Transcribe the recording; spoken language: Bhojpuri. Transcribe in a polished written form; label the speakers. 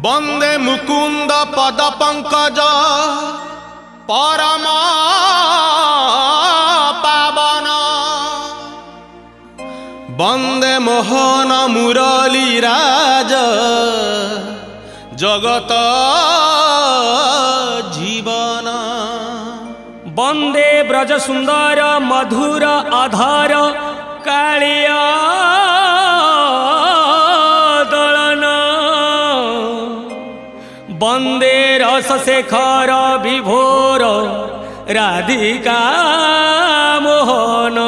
Speaker 1: वंदे मुकुंद पद पंकज परम पावन वंदे मोहन मुरली राज जगत जीवन
Speaker 2: वंदे ब्रज सुंदर मधुर अधर कालिया दलन वंदे रस शेखर विभोर राधिका मोहन